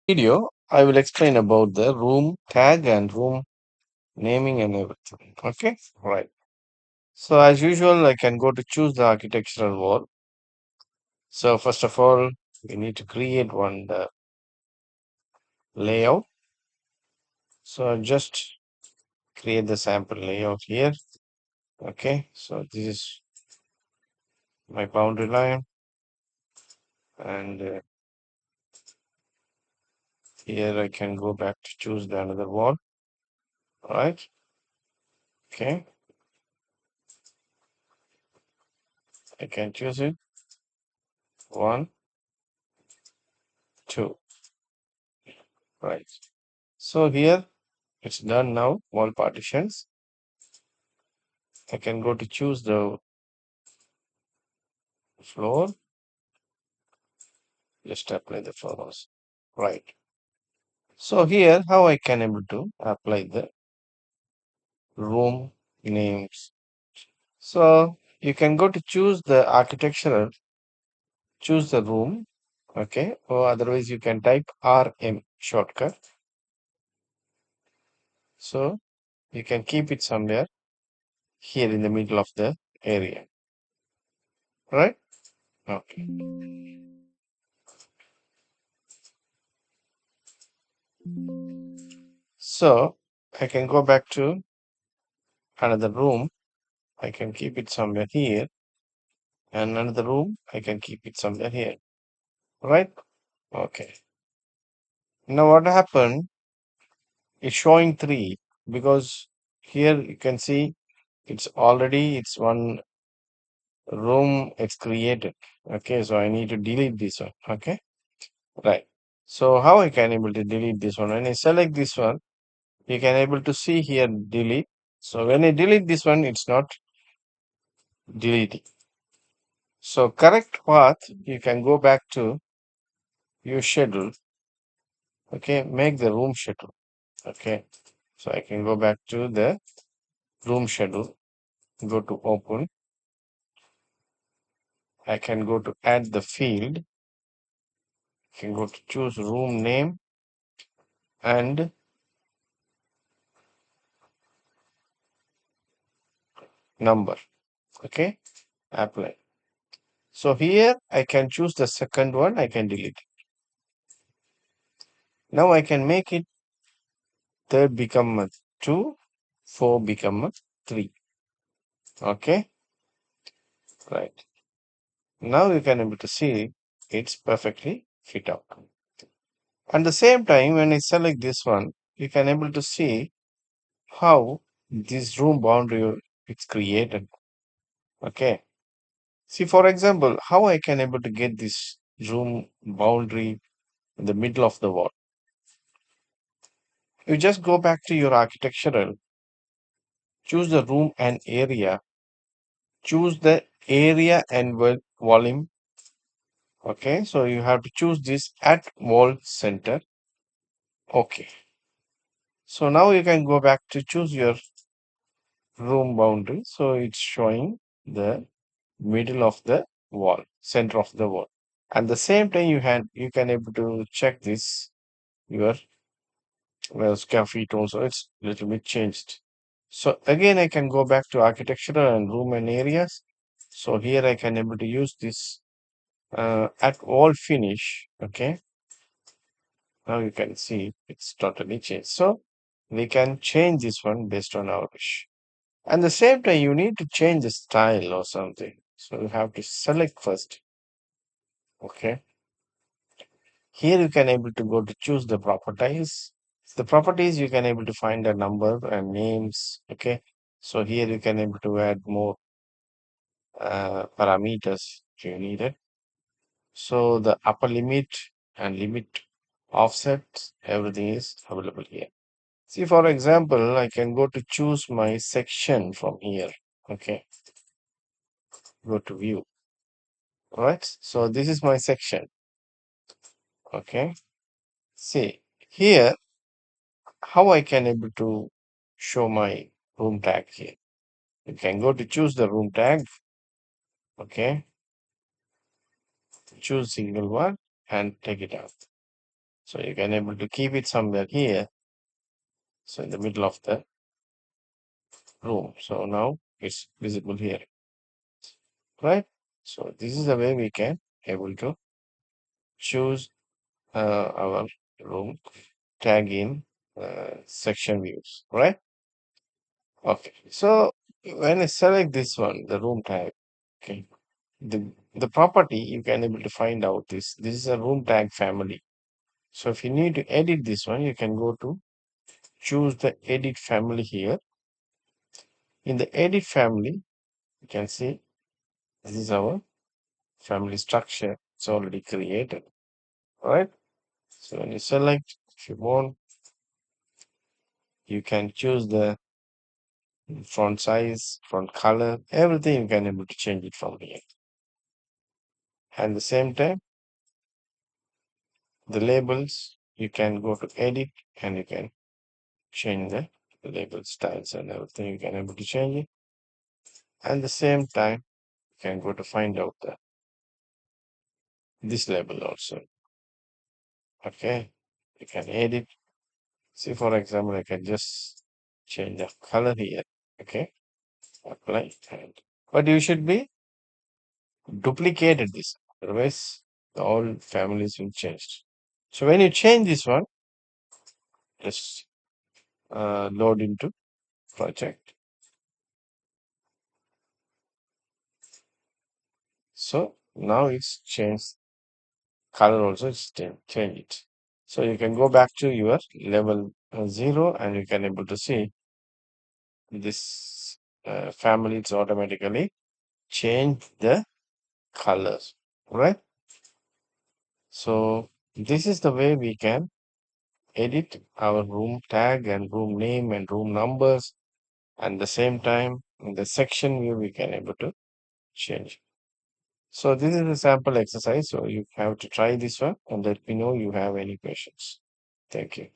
Video, I will explain about the room tag and room naming and everything. Okay, right. So as usual, I can go to choose the architectural wall. So first of all, we need to create one layout. So I'll just create the sample layout here. Okay, so this is my boundary line, and here I can go back to choose the another wall. Right. Okay, I can choose it. One, two. Right. So here it's done now. Wall partitions. I can go to choose the floor, just apply the floors. Right. So here, how I can able to apply the room names. So you can go to choose the architectural, choose the room. Okay. Or otherwise you can type RM shortcut. So you can keep it somewhere here in the middle of the area. Right. Okay. So I can go back to another room. I can keep it somewhere here, and another room I can keep it somewhere here. Right. Okay. Now what happened? It's showing three because here you can see it's one room it's created. Okay, so I need to delete this one. Okay, right. So how I can able to delete this one? When I select this one, you can able to see here delete. So when I delete this one, it's not deleting. So correct path, you can go back to your schedule. Okay, make the room schedule. Okay, so I can go back to the room schedule, go to open. I can go to add the field. I can go to choose room name and number. Okay, apply. So here I can choose the second one. I can delete it. Now I can make it third become a two, four become a three. Okay, right. Now you can able to see it's perfectly fit out. At the same time, when I select this one, you can able to see how this room boundary is created. Okay. See, for example, how I can able to get this room boundary in the middle of the wall. You just go back to your architectural, choose the room and area, choose the area and volume. Okay, so you have to choose this at wall center. Okay. So now you can go back to choose your room boundary. So it's showing the middle of the wall, center of the wall. At the same time, you can able to check this your square feet also. It's little bit changed. So again, I can go back to architectural and room and areas. So here I can able to use this at all finish. Okay, now you can see it's totally changed. So we can change this one based on our wish. And the same time, you need to change the style or something. So you have to select first. Okay. Here you can able to go to choose the properties. The properties you can able to find a number and names. Okay. So here you can able to add more parameters if you need it. So the upper limit and limit offset, everything is available here. See, for example, I can go to choose my section from here. Okay. Go to view. Right. So this is my section. Okay. See here how I can able to show my room tag here. You can go to choose the room tag. Okay. Choose single one and take it out. So you can able to keep it somewhere here. So in the middle of the room. So now it's visible here, right? So this is the way we can able to choose our room tag in section views, right? Okay. So when I select this one, the room tag, okay, the property you can able to find out this is a room tag family. So if you need to edit this one, you can go to choose the edit family here. In the edit family, you can see this is our family structure. It's already created, right? So when you select, if you want, you can choose the font size, font color, everything you can able to change it from here. And the same time, the labels, you can go to edit and you can change the label styles and everything. You can able to change it. And the same time, you can go to find out this label also. Okay, you can edit. See, for example, I can just change the color here. Okay, apply and but you should be duplicated this, otherwise all families will change. So when you change this one, just load into project. So now it's changed color also. It's change it. So you can go back to your level 0 and you can able to see this family. It's automatically change the colors, right? So this is the way we can edit our room tag and room name and room numbers. And the same time, in the section view, we can able to change. So this is a sample exercise. So you have to try this one and let me know you have any questions. Thank you.